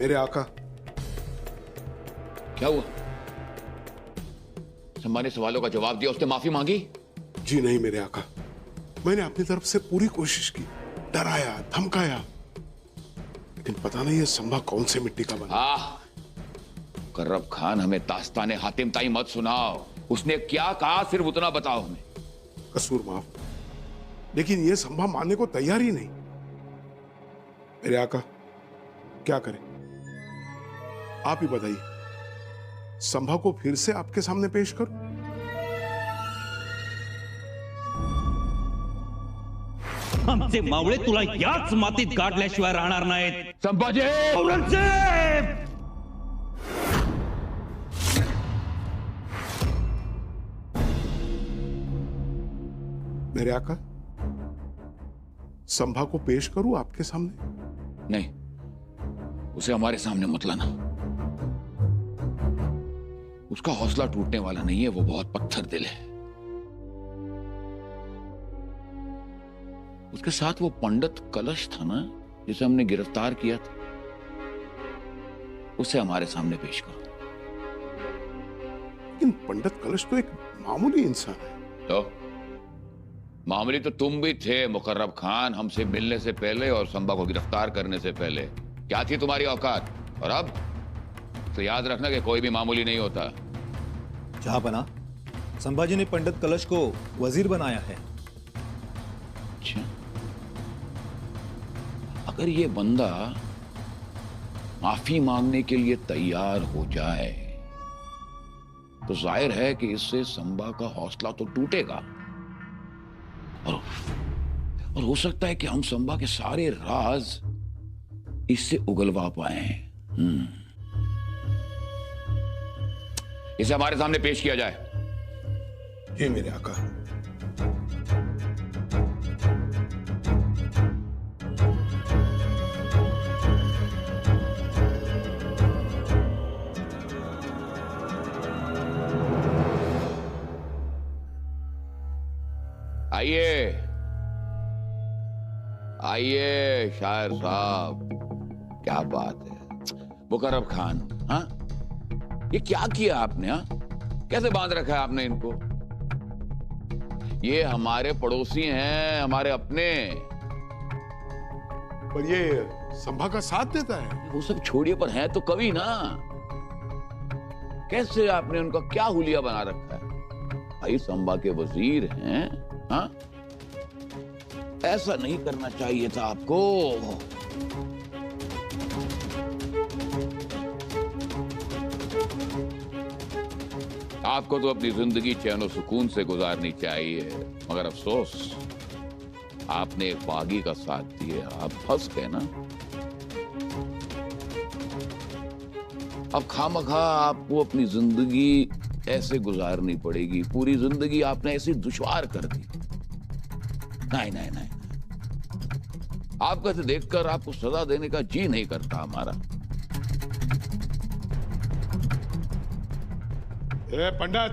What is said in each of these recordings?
मेरे आका। क्या हुआ? संभा ने सवालों का जवाब दिया, उसने माफी मांगी? जी नहीं मेरे आका, मैंने अपनी तरफ से पूरी कोशिश की, डराया, धमकाया, लेकिन पता नहीं ये संभा कौन से मिट्टी का बना। मुकर्रब खान, हमें दास्ताने हातिम ताई मत सुनाओ। उसने क्या कहा सिर्फ उतना बताओ हमें। कसूर माफ, लेकिन ये संभा मानने को तैयार ही नहीं। मेरे आका, क्या करें? आप ही बताइए, संभा को फिर से आपके सामने पेश करूं? आमचे मावळे तुला याच मातीत गाडल्याशिवाय राहणार नाहीत. संभाजी! औरंगजेब! मेरे आका, संभा को पेश करूं आपके सामने? नहीं, उसे हमारे सामने मत लाना। उसका हौसला टूटने वाला नहीं है, वो बहुत पत्थर दिल है। उसके साथ वो पंडित कलश था ना, जिसे हमने गिरफ्तार किया था, उसे हमारे सामने पेश करो। लेकिन पंडित कलश तो एक मामूली इंसान है। तो मामूली तो तुम भी थे मुकर्रब खान, हमसे मिलने से पहले और संभा को गिरफ्तार करने से पहले। क्या थी तुम्हारी औकात? और अब तो याद रखना कि कोई भी मामूली नहीं होता। जहांपना, संभाजी ने पंडित कलश को वजीर बनाया है। अच्छा, अगर ये बंदा माफी मांगने के लिए तैयार हो जाए तो जाहिर है कि इससे संभा का हौसला तो टूटेगा और हो सकता है कि हम संभा के सारे राज इससे उगलवा पाए। इसे हमारे सामने पेश किया जाए। ये मेरे आका। आइए आइए शायर साहब, क्या बात है मुकर्रब खान। हाँ, ये क्या किया आपने? हाँ, कैसे बांध रखा है आपने इनको? ये हमारे पड़ोसी हैं, हमारे अपने। पर ये संभा का साथ देता है। वो सब छोड़िए, पर है तो कवि ना। कैसे आपने उनका क्या हुलिया बना रखा है? भाई संभा के वजीर हैं। हाँ, ऐसा नहीं करना चाहिए था आपको। आपको तो अपनी जिंदगी चैन सुकून से गुजारनी चाहिए, मगर अफसोस आपने एक बागी का साथ दिया, आप फंस गए ना। अब खामखा आपको अपनी जिंदगी ऐसे गुजारनी पड़ेगी। पूरी जिंदगी आपने ऐसी दुश्वार कर दी। नहीं नहीं नहीं, आपको ऐसे देखकर आपको सजा देने का जी नहीं करता हमारा। ए पंडित,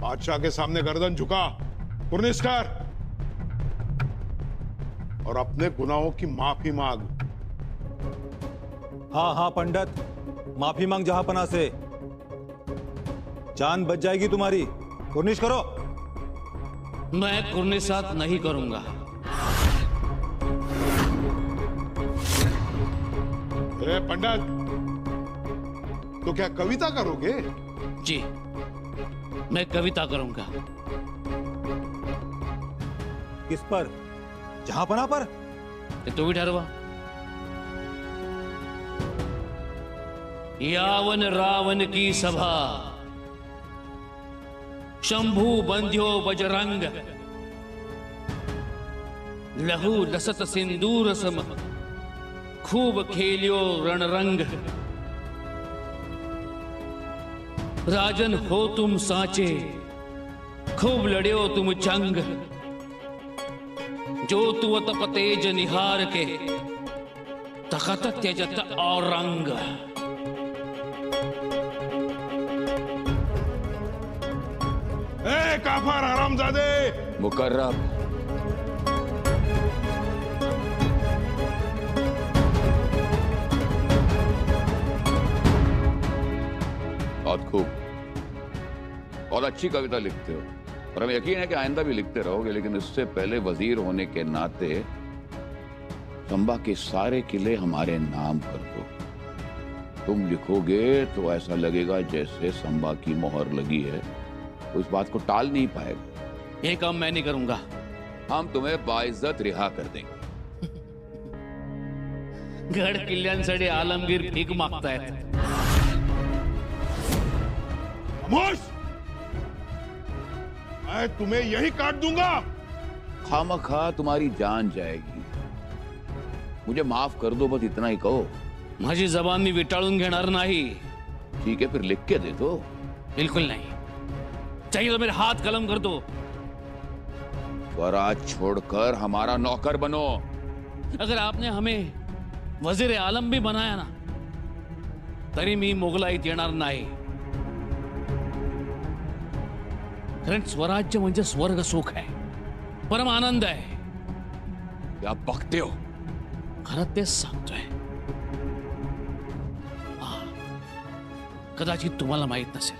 बादशाह के सामने गर्दन झुका, कुर्निश कर और अपने गुनाहों की माफी मांग। हाँ हाँ पंडित, माफी मांग जहांपना से, जान बच जाएगी तुम्हारी। कुर्निश करो। मैं कुर्निशात नहीं करूंगा। ए पंडित, तो क्या कविता करोगे? जी, मैं कविता करूंगा। किस पर? जहांपना पर? ये तो भी ठरवा। यावन रावण की सभा, शंभु बंध्यो बजरंग, लहू लसत सिंदूर सम, खूब खेलियो रणरंग। राजन हो तुम साचे, खूब लड़ियो तुम जंग। जो तु तप तेज निहार के, तखत त्यजत औरंग। ए काफर हरामजादे! मुकर्रब, बहुत खूब, बहुत अच्छी कविता लिखते हो और हमें यकीन है कि आइंदा भी लिखते रहोगे, लेकिन इससे पहले वजीर होने के नाते चंबा के सारे किले हमारे नाम कर दो। तुम लिखोगे तो ऐसा लगेगा जैसे संबा की मोहर लगी है, तो इस बात को टाल नहीं पाएगा। ये काम मैं नहीं करूंगा। हम तुम्हें बाइज्जत रिहा कर देंगे। गड किल्ल्यांसाठी आलमगीर भीक मागतायत। खामोश! मैं तुम्हें यही काट दूंगा। खामखा तुम्हारी जान जाएगी। मुझे माफ कर दो, बस इतना ही कहो। माझी जबान मी विटाळून घेणार नाही। ठीक है, फिर लिख के दे दो। बिल्कुल नहीं, चाहिए तो मेरे हाथ कलम कर दो। स्वराज छोड़कर हमारा नौकर बनो। अगर आपने हमें वजीर आलम भी बनाया ना, तरी मी मोगलाईत येणार नाही। कारण स्वराज्य म्हणजे स्वर्ग सुख आहे, परम आनंद आहे। क्या बकते हो? खरं तेच सांगतोय। कदाचित तुम्हाला माहित नसेल,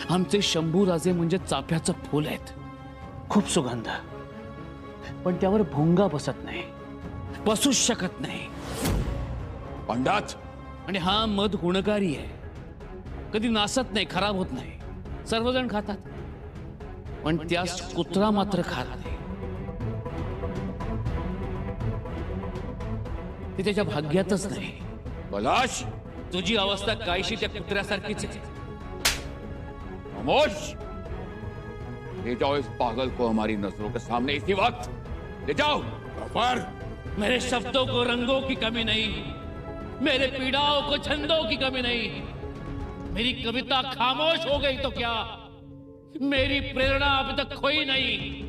आमचे शंभू राजे म्हणजे चाफ्याचं फूल आहेत। खूप सुगंध, पण त्यावर भोंगा बसत नाही, बसूच शकत नाही। पंडात आणि हा मध गुणकारी आहे, कधी नासत नाही, खराब होत नाही। सर्वजण खातात, पण त्यास कुत्रा मात्र खात नाही। ते त्याच्या भाग्यातच नाही। पलाश, तुझी अवस्था काहीशी त्या कुत्र्यासारखीच आहे। खामोश! ले जाओ इस पागल को हमारी नजरों के सामने इसी वक्त। ले जाओ। गफर! मेरे शब्दों को रंगों की कमी नहीं, मेरे पीड़ाओं को छंदों की कमी नहीं। मेरी कविता खामोश हो गई तो क्या, मेरी प्रेरणा अब तक खोई नहीं।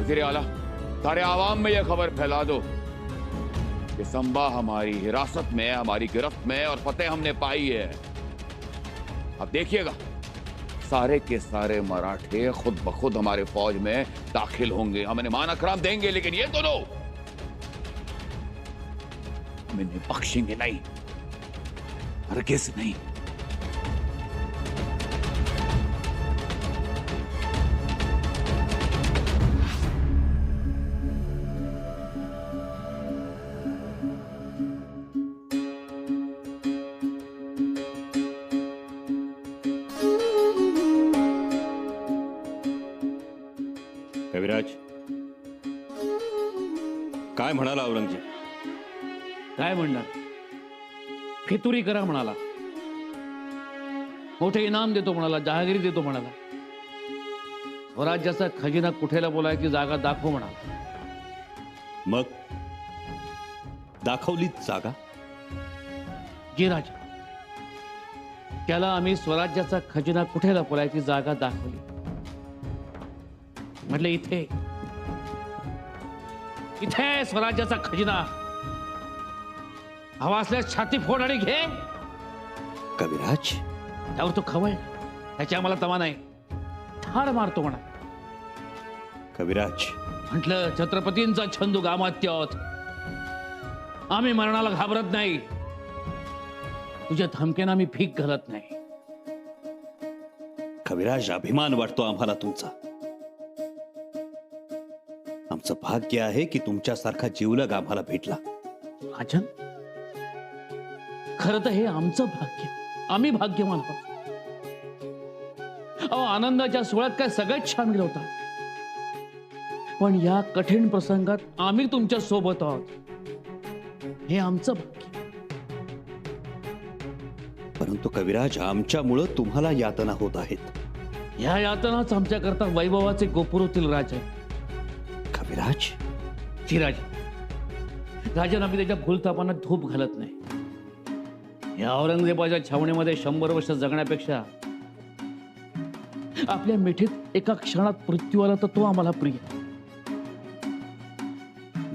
वज़ीर आला, सारे आवाम में यह खबर फैला दो कि संबा हमारी हिरासत में है, हमारी गिरफ्त में है और फतेह हमने पाई है। अब देखिएगा, सारे के सारे मराठे खुद ब खुद हमारे फौज में दाखिल होंगे। हम इन्हें मान अकराम देंगे, लेकिन ये दोनों हम इन्हें बख्शेंगे नहीं, हरगिज़ नहीं। कविराज, काय म्हणाला औरंगजेब? काय म्हणणार? फितुरी करा म्हणाला, मोठे इनाम देतो म्हणाला, जहागिरी देतो म्हणाला, स्वराज्याचा खजिना कुठेला बोलायची जागा दाखव म्हणाला। मग दाखवली जागा? जी राजा, त्याला आम्ही स्वराज्याचा खजिना कुठेला बोलायची जागा दाखवली। म्हटलं इथे इथे आहे स्वराज्याचा खजिना, हवा असल्यास छाती फोड आणि घे। कविराज, त्यावर तो खवळ, त्याची आम्हाला तमा नाही, ठार मारतो म्हणा। कविराज, म्हटलं छत्रपतींचा छंदू गामात्य आहोत, आम्ही मरणाला घाबरत नाही, तुझ्या धमक्यांना आम्ही भीक घालत नाही। कविराज, अभिमान वाटतो आम्हाला तुमचा। आमचं भाग्य आहे की तुमच्यासारखा जीवलग आम्हाला भेटला। राजन, खरं तर हे आमचं भाग्य, आम्ही भाग्यवान आहोत। अहो, आनंदाच्या सोहळ्यात काय सगळेच शामिल होतात, पण या कठीण प्रसंगात आम्ही तुमच्या सोबत आहोत, हे आमचं भाग्य। परंतु कविराज, आमच्यामुळं तुम्हाला यातना होत आहेत। या यातनाच आमच्याकरता वैभवाचे गोपुर होतील राजा। कविराज, जी राजा, राजन आम्ही त्याच्या भूलथापांना धूप घालत नाही। या औरंगजेबाच्या छावणीमध्ये 100 वर्ष जगण्यापेक्षा आपल्या मिठीत एका क्षणात मृत्यू आला तर तो आम्हाला प्रिय।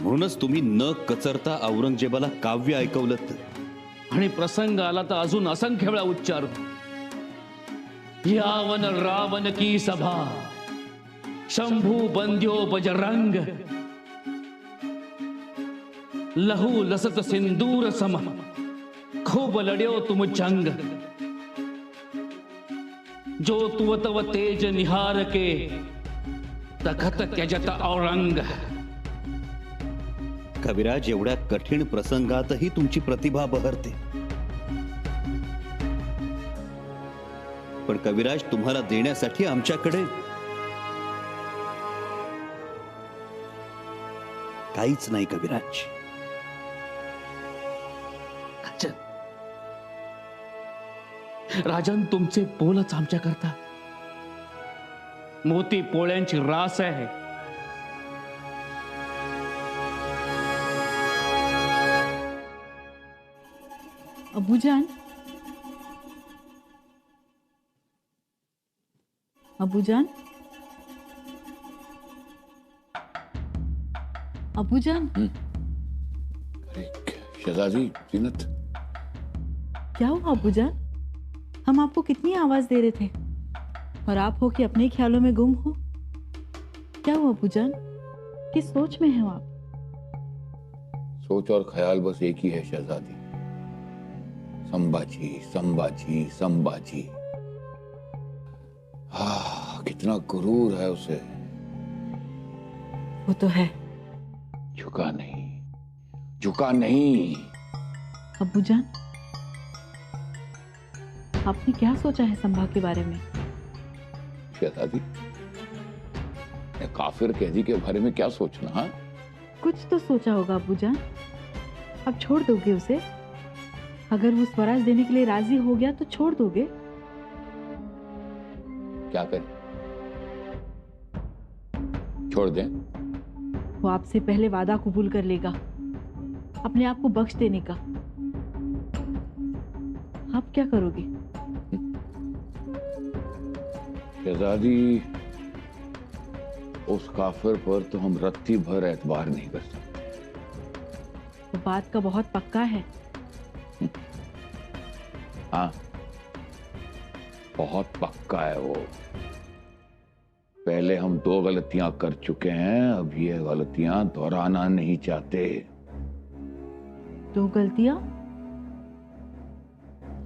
म्हणूनच तुम्ही न कचरता औरंगजेबाला काव्य ऐकवलं तर? आणि प्रसंग आला तर अजून असंख्य वेळा उच्चारू. यावन रावण की सभा, शंभू बंद्यो बजरंग, लहू लसत सिंदूर सम, खूब लड्यो तुम जंग. जो तुव तव तेज निहार के, तखत त्यजत औरंग. कविराज, एवढ्या कठीण प्रसंगातही तुमची प्रतिभा बहरते. पण कविराज, तुम्हाला देण्यासाठी आमच्याकडे काहीच नाही कविराज. राजन, तुमचे बोलच आमच्या करता मोती पोळ्यांची रास आहे. अबूजान, अबूजान, अबूजान, शहजादी जीनत, क्या हुआ अबूजान? हम आपको कितनी आवाज दे रहे थे और आप हो कि अपने ख्यालों में गुम हो. क्या हुआ अबूजान? किस सोच में हो आप? सोच और ख्याल बस एक ही है शहजादी, संभाजी संभाजी संभाजी. कितना गुरूर है उसे. वो तो है. झुका नहीं, झुका नहीं. अबूजान, आपने क्या सोचा है संभा के बारे में? शहजादी, काफिर कैदी के बारे में क्या सोचना? हा? कुछ तो सोचा होगा अबूजान. अब छोड़ दोगे उसे? अगर वो स्वराज देने के लिए राजी हो गया तो छोड़ दोगे? क्या करें? छोड़ दें? वो आपसे पहले वादा कबूल कर लेगा अपने आप को बख्श देने का. आप क्या करोगे? शहजादी, उस काफिर पर तो हम रत्ती भर एतबार नहीं कर सकते. वो बात का बहुत पक्का है. हाँ, बहुत पक्का है वो. पहले हम 2 गलतियां कर चुके हैं, अब ये गलतियां दोहराना नहीं चाहते. 2 गलतियां?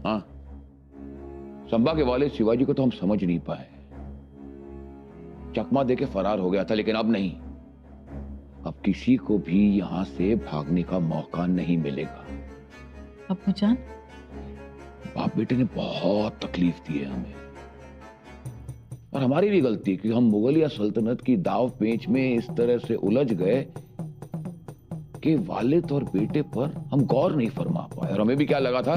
हाँ, संभा के वाले शिवाजी को तो हम समझ नहीं पाए. चकमा देके फरार हो गया था, लेकिन अब नहीं. अब किसी को भी यहां से भागने का मौका नहीं मिलेगा. अबूजान, बाप बेटे ने बहुत तकलीफ दी है हमें, और हमारी भी गलती कि हम मुगलिया सल्तनत की दाव पेंच में इस तरह से उलझ गए कि वालिद और बेटे पर हम गौर नहीं फरमा पाए. और हमें भी क्या लगा था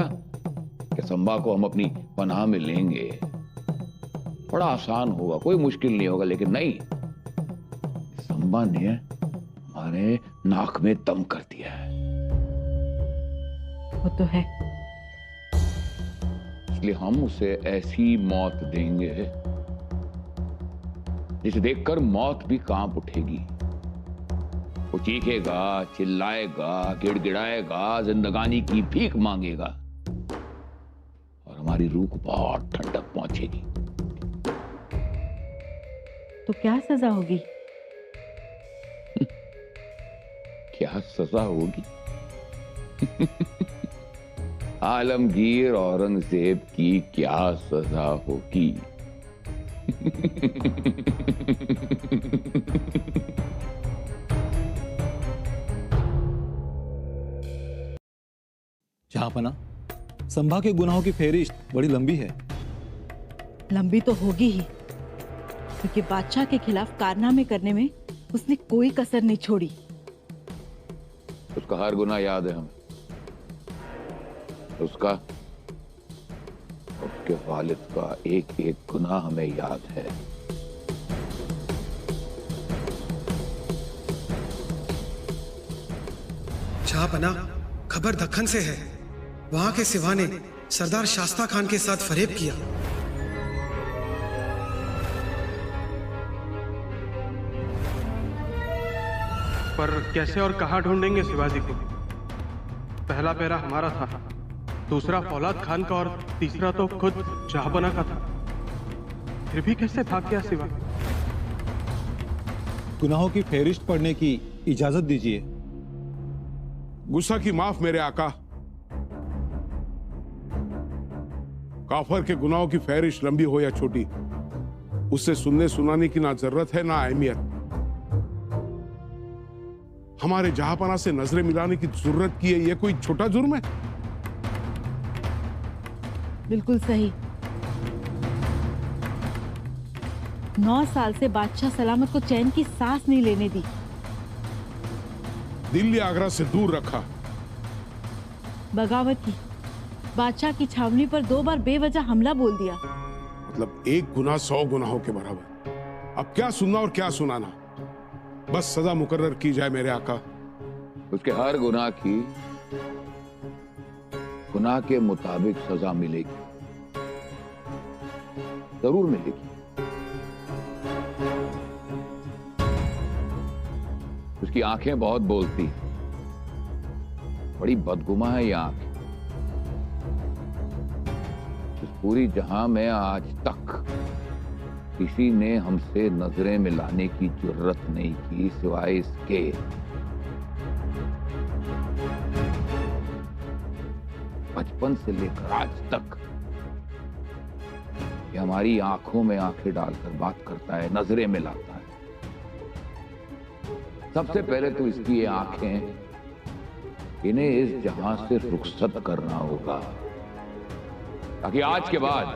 कि संभा को हम अपनी पनाह में लेंगे, बड़ा आसान होगा, कोई मुश्किल नहीं होगा. लेकिन नहीं, संभा ने हमारे नाक में दम कर दिया है. वो तो है. इसलिए हम उसे ऐसी मौत देंगे जिसे देखकर मौत भी कांप उठेगी. वो चीखेगा, चिल्लाएगा, गिड़गिड़ाएगा, जिंदगानी की भीख मांगेगा, और हमारी रूह को बहुत ठंडक पहुंचेगी. तो क्या सजा होगी? क्या सजा होगी? आलमगीर औरंगजेब की क्या सजा होगी? जहांपना, संभा के गुनाहों की फेहरिस्त बड़ी लंबी है. लंबी तो होगी ही, क्योंकि बादशाह के खिलाफ कारनामे करने में उसने कोई कसर नहीं छोड़ी. उसका हर गुनाह याद है हमें. उसका, उसके वालिद का एक एक गुनाह हमें याद है. जहांपना, खबर दक्कन से है. वहां के सिवा ने सरदार शास्ता खान के साथ फरेब किया. पर कैसे और कहां ढूंढेंगे शिवाजी को? पहला पैरा हमारा था, दूसरा फौलाद खान का और तीसरा तो खुद जहांपना का था, फिर भी कैसे भाग गया सिवा? गुनाहों की फेहरिस्त पढ़ने की इजाजत दीजिए। गुस्सा की माफ मेरे आका। काफर के गुनाहों की फहरिस्त लंबी हो या छोटी, उससे सुनने सुनाने की ना जरूरत है ना अहमियत। हमारे जहांपना से नजरें मिलाने की जरूरत की है, यह कोई छोटा जुर्म है? बिल्कुल सही। 9 साल से बादशाह सलामत को चैन की सांस नहीं लेने दी। दिल्ली आगरा से दूर रखा, बगावत की, बादशाह की छावनी पर 2 बार बेवजह हमला बोल दिया। मतलब एक गुनाह 100 गुनाहों के बराबर। अब क्या सुनना और क्या सुनाना, बस सजा मुकर्रर की जाए मेरे आका। उसके हर गुनाह की गुनाह के मुताबिक सजा मिलेगी, जरूर मिलेगी। उसकी आंखें बहुत बोलती, बड़ी बदगुमा है ये आंखें। इस पूरी जहां में आज तक किसी ने हमसे नजरें मिलाने की जरूरत नहीं की सिवाय इसके। बचपन से लेकर आज तक ये हमारी आंखों में आंखें डालकर बात करता है, नजरें मिलाता है। सबसे पहले तो इसकी ये आंखें, इन्हें इस जहां से रुखसत करना होगा, ताकि आज के बाद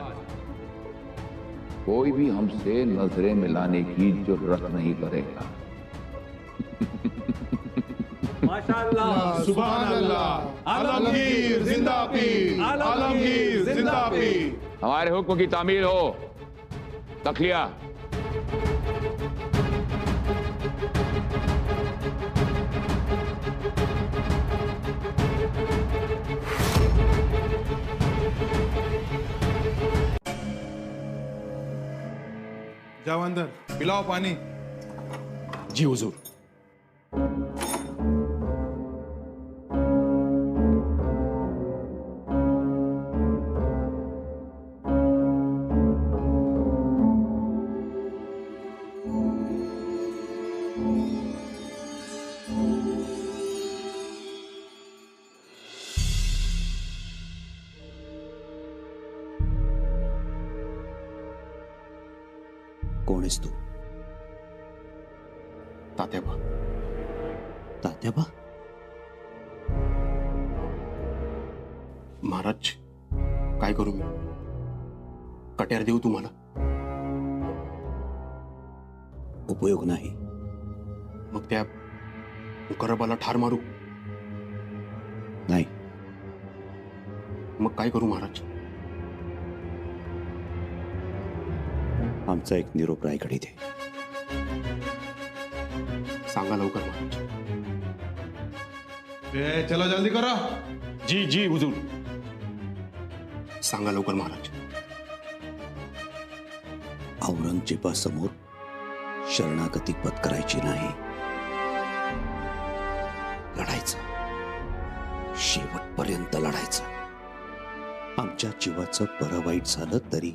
कोई भी हमसे नजरें मिलाने की जरूरत नहीं करेगा। माशाअल्लाह, सुभान अल्लाह, आलमगीर जिंदा पीर, आलमगीर जिंदा पीर। हमारे हुक्म की तामील हो। तखलिया। जाओ अंदर, पिलाओ पानी। जी हुजूर। कोण आहेस तू? तात्याबा। तात्याबा? महाराज, काय करू मी? कट्यार देऊ तुम्हाला? उपयोग नाही। मग त्या मुकर्रबाला ठार मारू? नाही। मग काय करू महाराज? आमचा एक निरोप रायकडे दे। सांगा लवकर महाराज। चलो जल्दी करो। जी जी हुजूर। सांगा लवकर महाराज। औरंगजेबासमोर शरणागती पत्करायची नाही, लढायचं, शेवटपर्यंत लढायचं। आमच्या जीवाचं बरं वाईट झालं तरी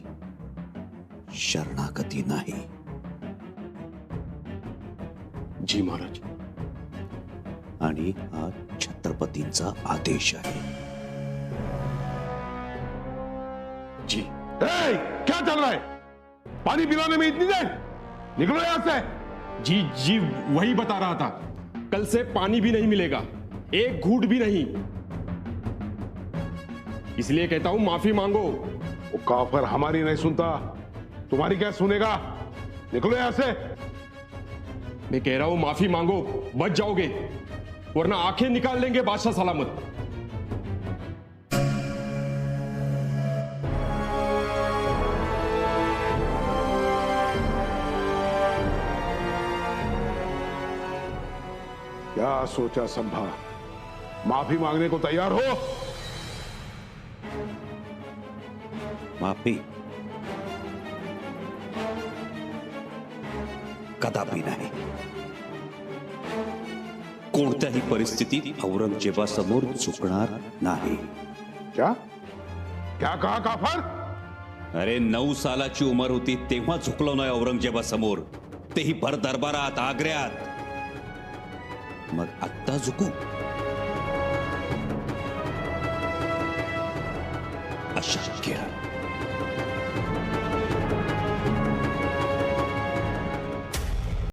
शरणागती नाही। जी महाराज। आणि हा छत्रपतींचा आदेश आहे। जी। क्या चल रहा है? पानी पिलाने में इतनी देर? निकलो यहां से। जी जी, वही बता रहा था, कल से पानी भी नहीं मिलेगा, एक घूंट भी नहीं। इसलिए कहता हूं माफी मांगो। वो काफिर हमारी नहीं सुनता, तुम्हारी क्या सुनेगा? निकलो यहां से। मैं कह रहा हूं माफी मांगो, बच जाओगे, वरना आंखें निकाल लेंगे बादशाह सलामत। क्या सोचा संभा? माफी मांगने को तैयार हो? माफी कदापि नाही। कोणत्याही परिस्थितीत औरंगजेबासमोर झुकणार नाही। क्या? क्या कहा काफर? अरे 9 सालाची उमर होती तेव्हा झुकलो नाही औरंगजेबासमोर, तेही भर दरबारात आग्र्यात. मग आत्ता झुकू? अशक्य.